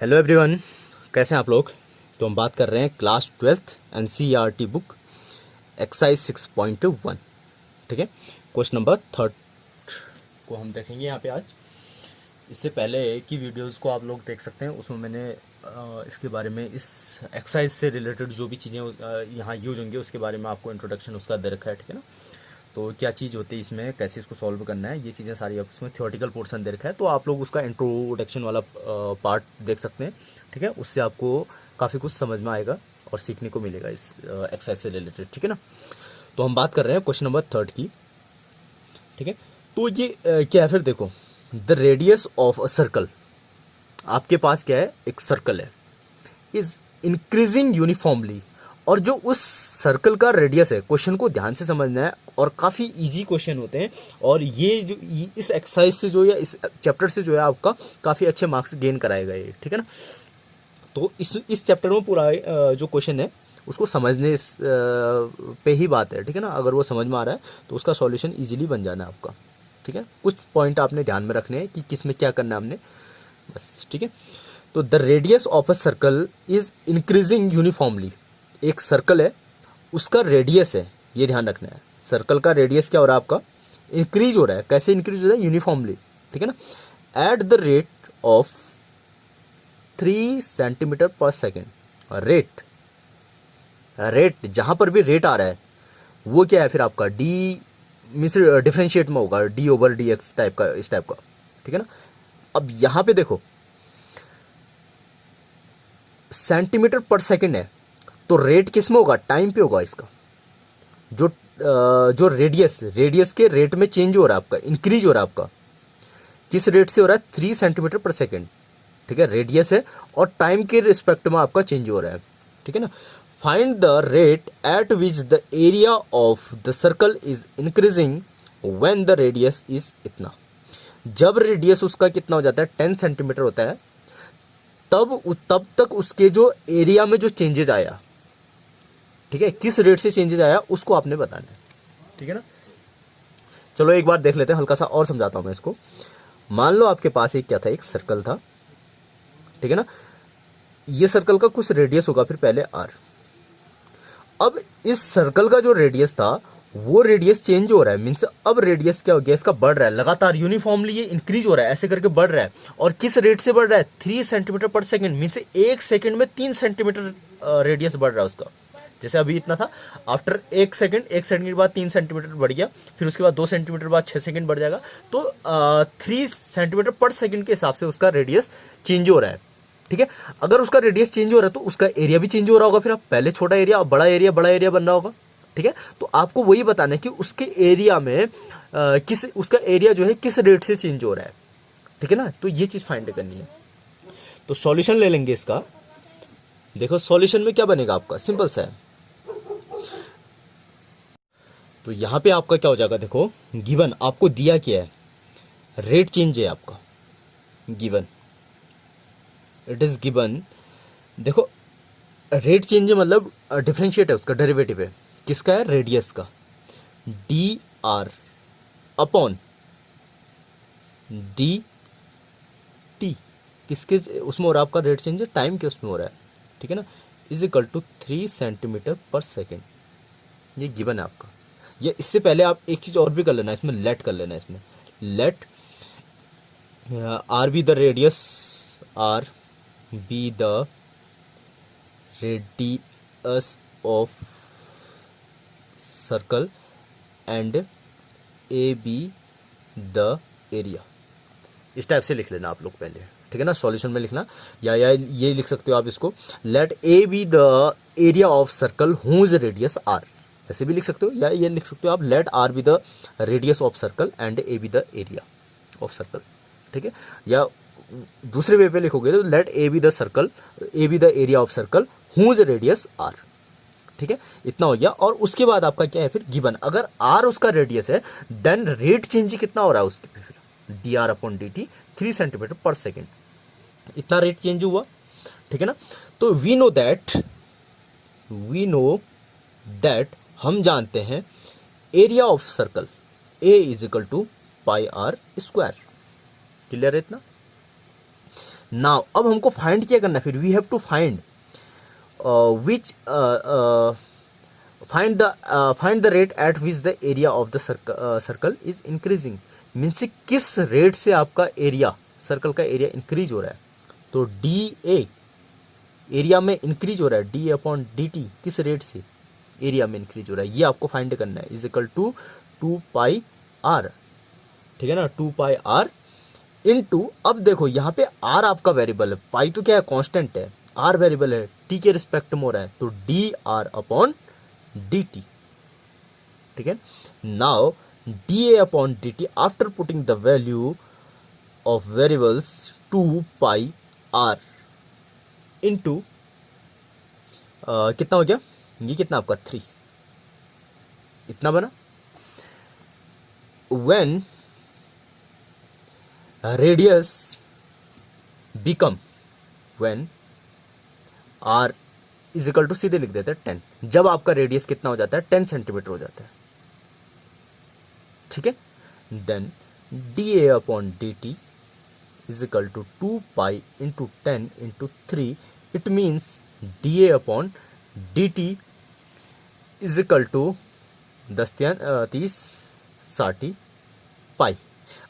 Hello everyone, कैसे हैं आप लोग। तो हम बात कर रहे हैं class 12th NCERT book exercise 6.1। ठीक है, क्वेश्चन नंबर 3 को हम देखेंगे यहाँ पे आज। इससे पहले की वीडियोस को आप लोग देख सकते हैं, उसमें मैंने इसके बारे में, इस एक्सरसाइज से रिलेटेड जो भी चीज़ें यहाँ यूज होंगी उसके बारे में आपको इंट्रोडक्शन उसका दे रखा है। ठीक है ना, तो क्या चीज़ होती है इसमें, कैसे इसको सॉल्व करना है, ये चीज़ें सारी आप उसमें थ्योरेटिकल पोर्शन दे रखा है। तो आप लोग उसका इंट्रोडक्शन वाला पार्ट देख सकते हैं। ठीक है, उससे आपको काफ़ी कुछ समझ में आएगा और सीखने को मिलेगा इस एक्सरसाइज से रिलेटेड। ठीक है ना, तो हम बात कर रहे हैं क्वेश्चन नंबर 3 की। ठीक है, तो ये क्या है फिर देखो, the radius of a circle. आपके पास क्या है, एक सर्कल है, इज इंक्रीजिंग यूनिफॉर्मली। और जो उस सर्कल का रेडियस है, क्वेश्चन को ध्यान से समझना है और काफ़ी इजी क्वेश्चन होते हैं। और ये जो इस एक्सरसाइज से जो, या इस चैप्टर से जो है आपका काफ़ी अच्छे मार्क्स गेन कराएगा ये। ठीक है ना, तो इस चैप्टर में पूरा जो क्वेश्चन है उसको समझने पे ही बात है। ठीक है ना, अगर वो समझ में आ रहा है तो उसका सॉल्यूशन इजीली बन जाना है आपका। ठीक है, कुछ पॉइंट आपने ध्यान में रखने हैं कि किस में क्या करना है हमने, बस। ठीक है, तो the radius of a circle is increasing uniformly. एक सर्कल है, उसका रेडियस है, ये ध्यान रखना है। सर्कल का रेडियस क्या हो रहा है आपका, इंक्रीज हो रहा है। कैसे इंक्रीज हो रहा है, यूनिफॉर्मली। ठीक है ना, eight the rate of 3 centimetre per second. Rate rate जहां पर भी रेट आ रहा है वो क्या है फिर आपका, डी मीन्स डिफरेंशिएट में होगा, D over D x type का, इस टाइप का। ठीक है ना, अब यहां पे देखो सेंटीमीटर पर सेकेंड है, तो रेट किस में होगा, टाइम पे होगा इसका। जो जो रेडियस के रेट में चेंज हो रहा है आपका, इंक्रीज हो रहा है आपका, किस रेट से हो रहा है, 3 सेंटीमीटर पर सेकेंड। ठीक है, रेडियस है और टाइम के रिस्पेक्ट में आपका चेंज हो रहा है। ठीक है ना, find the rate at which the area of the circle is increasing when the radius is इतना। जब रेडियस उसका कितना हो जाता है, 10 सेंटीमीटर होता है, तब तक उसके जो एरिया में जो चेंजेज आया, ठीक है, किस रेट से चेंजेज आया उसको आपने बताना है। ठीक है ना, चलो एक बार देख लेते हैं, हल्का सा और समझाता हूं मैं इसको। मान लो आपके पास एक क्या था, एक सर्कल था। ठीक है ना, ये सर्कल का कुछ रेडियस होगा, फिर पहले आर। अब इस सर्कल का जो रेडियस था वो रेडियस चेंज हो रहा है, मीन्स अब रेडियस क्या हो गया, इसका बढ़ रहा है लगातार, यूनिफॉर्मली ये इंक्रीज हो रहा है, ऐसे करके बढ़ रहा है। और किस रेट से बढ़ रहा है, 3 centimetre per second, means 1 second में 3 सेंटीमीटर रेडियस बढ़ रहा है उसका। जैसे अभी इतना था, आफ्टर 1 सेकेंड के बाद 3 सेंटीमीटर बढ़ गया, फिर उसके बाद 2 सेंटीमीटर बाद 6 सेकेंड बढ़ जाएगा। तो 3 सेंटीमीटर पर सेकेंड के हिसाब से उसका रेडियस चेंज हो रहा है। ठीक है, अगर उसका रेडियस चेंज हो रहा है तो उसका एरिया भी चेंज हो रहा होगा। फिर आप पहले छोटा एरिया, बड़ा एरिया बन रहा होगा। ठीक है, तो आपको वही बताना है कि उसके एरिया में उसका एरिया जो है किस रेट से चेंज हो रहा है। ठीक है ना, तो ये चीज फाइंड करनी है। तो सॉल्यूशन ले लेंगे इसका। देखो सॉल्यूशन में क्या बनेगा आपका, सिंपल सा है। तो यहां पे आपका क्या हो जाएगा, देखो गिवन आपको दिया क्या है, रेट चेंज है आपका गिवन, इट इज गिवन। देखो रेट चेंज मतलब डिफरेंशिएट है, उसका डेरिवेटिव है, किसका है, रेडियस का, D r upon d T. किसके उसमें हो रहा है आपका रेट चेंज, टाइम के उसमें हो रहा है। ठीक है ना, is equal to 3 centimetre per second. ये गिवन है आपका। ये इससे पहले आप एक चीज और भी कर लेना, इसमें लेट कर लेना, इसमें let r be the radius, r be the radius of circle and a be the area. इस टाइप से लिख लेना आप लोग पहले। ठीक है ना, सॉल्यूशन में लिखना, या ये लिख सकते हो आप इसको, let a be the area of circle whose radius r, ऐसे भी लिख सकते हो। या ये लिख सकते हो आप, let r be the radius of circle and a be the area of circle. ठीक है, या दूसरे वे पे लिखोगे तो let a be the circle, a be the area of circle whose radius r. ठीक है, इतना हो गया। और उसके बाद आपका क्या है फिर, गिवन, अगर आर उसका रेडियस है देन रेट चेंज कितना हो रहा है उसके, फिर D r upon d T, 3 centimetre per second, इतना रेट चेंज हुआ। ठीक है ना, तो वी नो दैट हम जानते हैं area of circle a is equal to pi r square. Clear है इतना। नाउ अब हमको फाइंड क्या करना है फिर, we have to find which find the rate at which the area of the circle is increasing. Means किस rate से आपका एरिया, सर्कल का एरिया इंक्रीज हो रहा है। तो डी ए एरिया में इंक्रीज हो रहा है, डी अपॉन डी टी किस रेट से एरिया में इंक्रीज हो रहा है, ये आपको फाइंड करना है। Is equal to 2 pi r, ठीक है ना, 2 पाई आर इनटू, अब देखो यहाँ पे आर आपका वेरिएबल है, पाई तो क्या है कांस्टेंट है, आर वेरिएबल है, टी के रिस्पेक्ट में हो रहा है, तो d r upon d t, ठीक है। Now d a upon d t after putting the value of variables 2 pi r into कितना हो गया, ये कितना आपका 3, इतना बना। When radius become, when r is equal to, सीधे लिख देते हैं 10, जब आपका रेडियस कितना हो जाता है 10 सेंटीमीटर हो जाता है, ठीक है। Then d a upon d t is equal to 2 pi into 10 into 3, it means d a upon d t is equal to 10 30 60 pi.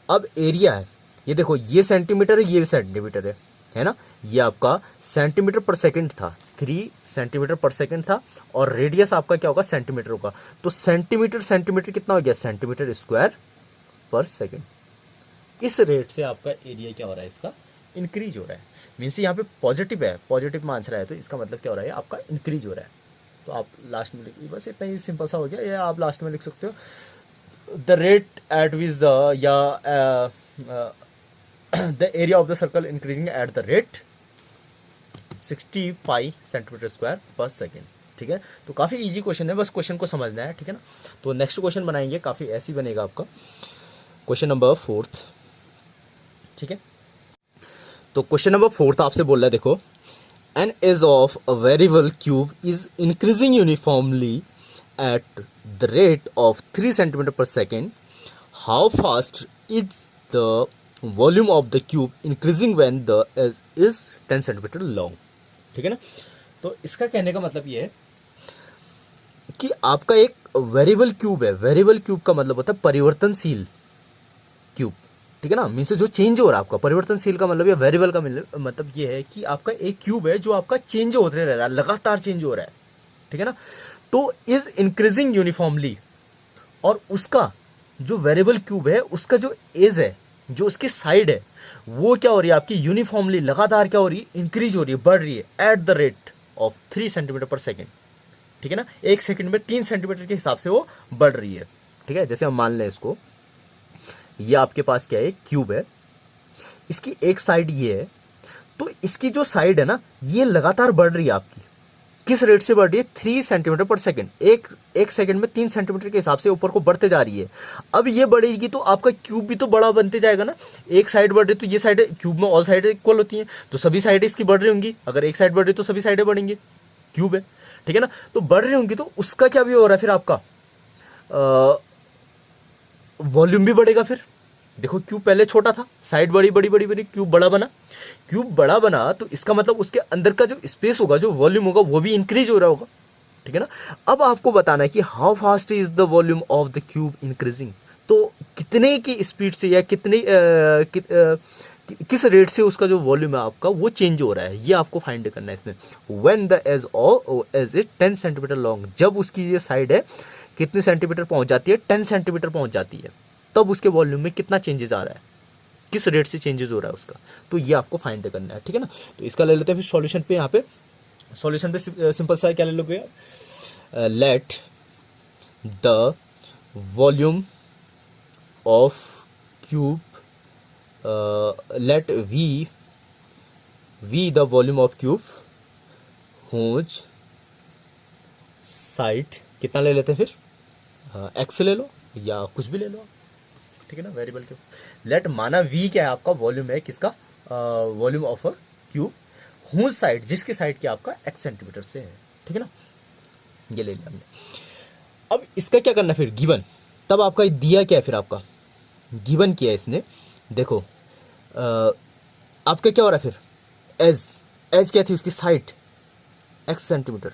अब एरिया है, ये देखो ये सेंटीमीटर है, ये सेंटीमीटर है ना, ये आपका सेंटीमीटर पर सेकंड था, 3 सेंटीमीटर पर सेकंड था, और रेडियस आपका क्या होगा सेंटीमीटर होगा, तो सेंटीमीटर सेंटीमीटर कितना हो गया, सेंटीमीटर स्क्वायर पर सेकंड। इस रेट से आपका एरिया क्या हो रहा है, इसका इंक्रीज हो रहा है। मीन्स यहाँ पे पॉजिटिव है, पॉजिटिव में आंसर है, तो इसका मतलब क्या हो रहा है, आपका इंक्रीज हो रहा है। तो आप लास्ट में लिखिए, बस इतना ही सिंपल सा हो गया, या आप लास्ट में लिख सकते हो the rate at which the, या the area of the circle increasing at the rate 65 centimetre square per second, ठीक है। तो काफ़ी इजी क्वेश्चन है, बस क्वेश्चन को समझना है, ठीक है ना। तो नेक्स्ट क्वेश्चन बनाएंगे, काफ़ी ऐसी बनेगा आपका, क्वेश्चन नंबर 4, ठीक है। तो क्वेश्चन नंबर 4 आपसे बोल रहा है, देखो, an edge of a variable cube is increasing uniformly at the rate of 3 centimetre per second, how fast is the volume of the cube increasing when the edge is 10 centimetre long, ठीक है ना। तो इसका कहने का मतलब ये है कि आपका एक वेरिएबल क्यूब है, वेरिएबल क्यूब का मतलब होता है परिवर्तनशील क्यूब, ठीक है ना। मीन्स जो चेंज हो रहा है आपका, परिवर्तनशील का मतलब, या वेरिएबल का मतलब ये है कि आपका एक क्यूब है जो आपका चेंज होते रह रहा है, लगातार चेंज हो रहा है, ठीक है ना। तो इज इंक्रीजिंग यूनिफॉर्मली, और उसका जो वेरिएबल क्यूब है उसका जो एज है, जो उसकी साइड है, वो क्या हो रही है आपकी यूनिफॉर्मली, लगातार क्या हो रही है, इंक्रीज हो रही है, बढ़ रही है, eight the rate of 3 centimetre per second, ठीक है ना। एक सेकंड में 3 सेंटीमीटर के हिसाब से वो बढ़ रही है, ठीक है। जैसे हम मान लें इसको, ये आपके पास क्या है, क्यूब है, इसकी एक साइड ये है, तो इसकी जो साइड है ना, ये लगातार बढ़ रही है आपकी, किस रेट से बढ़ रही है, 3 सेंटीमीटर पर सेकंड, एक सेकंड में 3 सेंटीमीटर के हिसाब से ऊपर को बढ़ते जा रही है। अब ये बढ़ेगी तो आपका क्यूब भी तो बड़ा बनते जाएगा ना, एक साइड बढ़ रही तो ये साइड, क्यूब में ऑल साइड इक्वल होती हैं, तो सभी साइड इसकी बढ़ रही होंगी, अगर एक साइड बढ़ रही तो सभी साइडें बढ़ेंगी, क्यूब है, ठीक है ना। तो बढ़ रही होंगी तो उसका क्या भी हो रहा है, फिर आपका वॉल्यूम भी बढ़ेगा। फिर देखो क्यूब पहले छोटा था, साइड बड़ी बड़ी बड़ी बड़ी, क्यूब बड़ा बना, क्यूब बड़ा बना, तो इसका मतलब उसके अंदर का जो स्पेस होगा, जो वॉल्यूम होगा, वो भी इंक्रीज हो रहा होगा, ठीक है ना। अब आपको बताना है कि how fast is the volume of the cube increasing, तो कितने की स्पीड से, या किस रेट से उसका जो वॉल्यूम है आपका वो चेंज हो रहा है, ये आपको फाइंड करना है इसमें। When the edge is 10 centimetre long, जब उसकी ये साइड है कितने सेंटीमीटर पहुंच जाती है, 10 सेंटीमीटर पहुंच जाती है, तब उसके वॉल्यूम में कितना चेंजेस आ रहा है, किस रेट से चेंजेस हो रहा है उसका, तो ये आपको फाइंड करना है, ठीक है ना। तो इसका ले लेते हैं फिर सॉल्यूशन पे। यहाँ पे सॉल्यूशन पे सिंपल सा क्या ले लोगे, let the volume of cube, let we the volume of cube whose side, कितना ले लेते हैं फिर, एक्स ले लो या कुछ भी ले लो, ठीक है ना, वेरिएबल के। लेट माना वी क्या है आपका, वॉल्यूम है किसका, volume of a cube, whose side, जिसकी साइड क्या आपका x सेंटीमीटर से है, ठीक है ना, ये ले लिया हमने। अब इसका क्या करना फिर, गिवन, तब आपका दिया क्या है, फिर आपका गिवन किया है इसने, देखो आपका क्या हो रहा है फिर, एज, एज क्या थी उसकी साइड, एक्स सेंटीमीटर,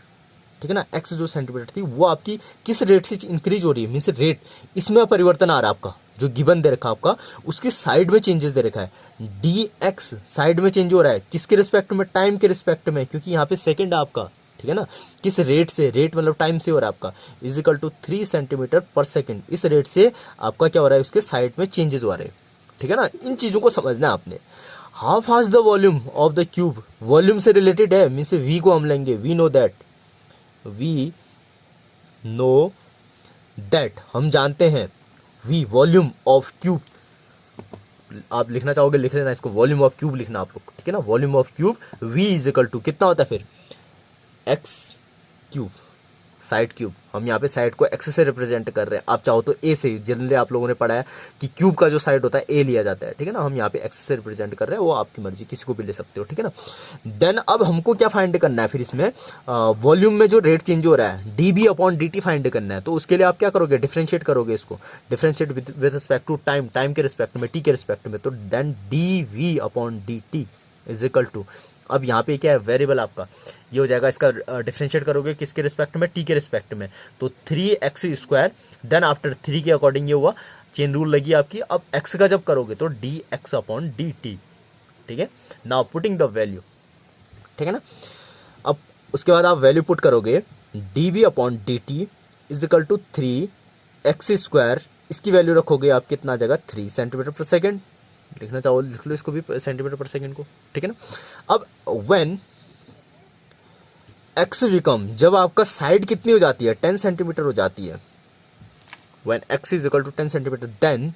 ठीक है ना, एक्स जो सेंटीमीटर थी वो आपकी किस रेट से इंक्रीज हो रही है, मीन्स रेट, इसमें परिवर्तन आ रहा है आपका, जो गिवन दे रखा है आपका उसकी साइड में चेंजेस दे रखा है, डी एक्स साइड में चेंज हो रहा है, किसके रिस्पेक्ट में, टाइम के रिस्पेक्ट में, क्योंकि यहाँ पे सेकंड है आपका, ठीक है ना, किस रेट से, रेट मतलब टाइम से हो रहा है आपका, is equal to 3 centimetre per second, इस रेट से आपका क्या हो रहा है, उसके साइड में चेंजेस हो रहे हैं, ठीक है ना, इन चीजों को समझना है आपने। How fast the volume of the cube, volume से रिलेटेड है, मीन्स वी को हम लेंगे, वी नो दैट, हम जानते हैं, वी वॉल्यूम ऑफ क्यूब, आप लिखना चाहोगे लिख लेना इसको, वॉल्यूम ऑफ क्यूब लिखना आप लोग, ठीक है ना, volume of cube v is equal to कितना होता है फिर, एक्स क्यूब, साइड क्यूब, हम यहाँ पे साइड को एक्स से रिप्रेजेंट कर रहे हैं, आप चाहो तो ए से, जनरली आप लोगों ने पढ़ा है कि क्यूब का जो साइड होता है ए लिया जाता है, ठीक है ना, हम यहाँ पे एक्स से रिप्रेजेंट कर रहे हैं, वो आपकी मर्जी, किसी को भी ले सकते हो, ठीक है ना। देन अब हमको क्या फाइंड करना है फिर इसमें, वॉल्यूम में जो रेट चेंज हो रहा है dB अपॉन dt फाइंड करना है, तो उसके लिए आप क्या करोगे, डिफरेंशिएट करोगे इसको, differentiate with respect to time, time के रिस्पेक्ट में, टी के रिस्पेक्ट में, तो then dV upon dt is equal to, अब यहाँ पे क्या है, वेरिएबल आपका ये हो जाएगा, इसका डिफरेंशिएट करोगे किसके रिस्पेक्ट में, टी के रिस्पेक्ट में, तो 3x², देन आफ्टर 3 के अकॉर्डिंग ये हुआ, चेन रूल लगी आपकी, अब x का जब करोगे तो dx अपॉन dt, ठीक है, नाउ पुटिंग द वैल्यू, ठीक है ना, अब उसके बाद आप वैल्यू पुट करोगे, dv upon dt is equal to 3x², इसकी वैल्यू रखोगे आप, कितना आ जाएगा, 3 सेंटीमीटर पर सेकेंड, लिखना चाहो लिख लो इसको भी सेंटीमीटर पर सेकेंड को, ठीक है ना। अब व्हेन x बिकम, जब आपका साइड कितनी हो जाती है, 10 सेंटीमीटर हो जाती है, when x is equal to 10 centimetre, then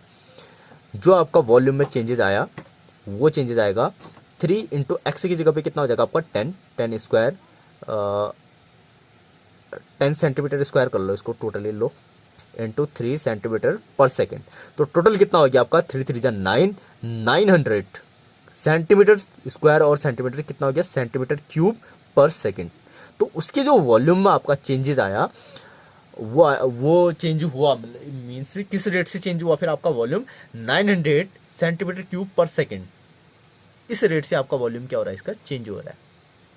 जो आपका वॉल्यूम में चेंजेस आया वो चेंजेस आएगा 3 इंटू एक्स की जगह पे कितना हो जाएगा आपका 10 स्क्वायर, 10 सेंटीमीटर स्क्वायर कर लो इसको, टोटली लो, इंटू 3 सेंटीमीटर पर सेकेंड, तो टोटल कितना हो गया आपका 3 3 9, 900 सेंटीमीटर स्क्वायर, और सेंटीमीटर कितना हो गया, सेंटीमीटर क्यूब पर सेकेंड, तो उसके जो वॉल्यूम में आपका चेंजेस आया वो चेंज हुआ, मीन्स किस रेट से चेंज हुआ फिर आपका वॉल्यूम, 900 सेंटीमीटर क्यूब पर सेकेंड, इस रेट से आपका वॉल्यूम क्या हो रहा है, इसका चेंज हो रहा है,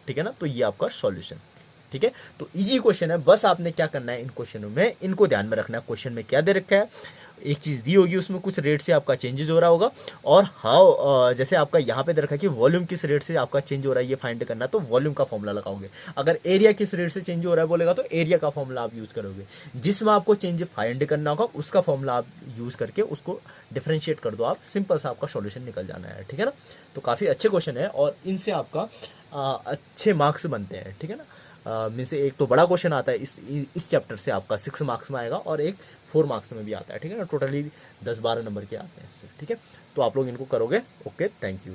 ठीक है ना, तो ये आपका सॉल्यूशन, ठीक है, तो इजी क्वेश्चन है, बस आपने क्या करना है इन क्वेश्चनों में, इनको ध्यान में रखना है, क्वेश्चन में क्या दे रखा है, एक चीज दी होगी उसमें कुछ रेट से आपका चेंजेस हो रहा होगा, और हाउ, जैसे आपका यहाँ पे दे रखा है कि वॉल्यूम किस रेट से आपका चेंज हो रहा है ये फाइंड करना, तो वॉल्यूम का फॉर्मूला लगाओगे, अगर एरिया किस रेट से चेंज हो रहा है बोलेगा तो एरिया का फॉर्मूला आप यूज करोगे, जिसमें आपको चेंज फाइंड करना होगा उसका फॉर्मूला आप यूज करके उसको डिफरेंशिएट कर दो आप, सिंपल सा आपका सॉल्यूशन निकल जाना है, ठीक है ना, तो काफी अच्छे क्वेश्चन है और इनसे आपका अच्छे मार्क्स बनते हैं, ठीक है ना, में से एक तो बड़ा क्वेश्चन आता है इस चैप्टर से आपका 6 मार्क्स में आएगा, और एक 4 मार्क्स में भी आता है, ठीक है ना, टोटली 10-12 नंबर के आते हैं इससे, ठीक है, तो आप लोग इनको करोगे, ओके, थैंक यू।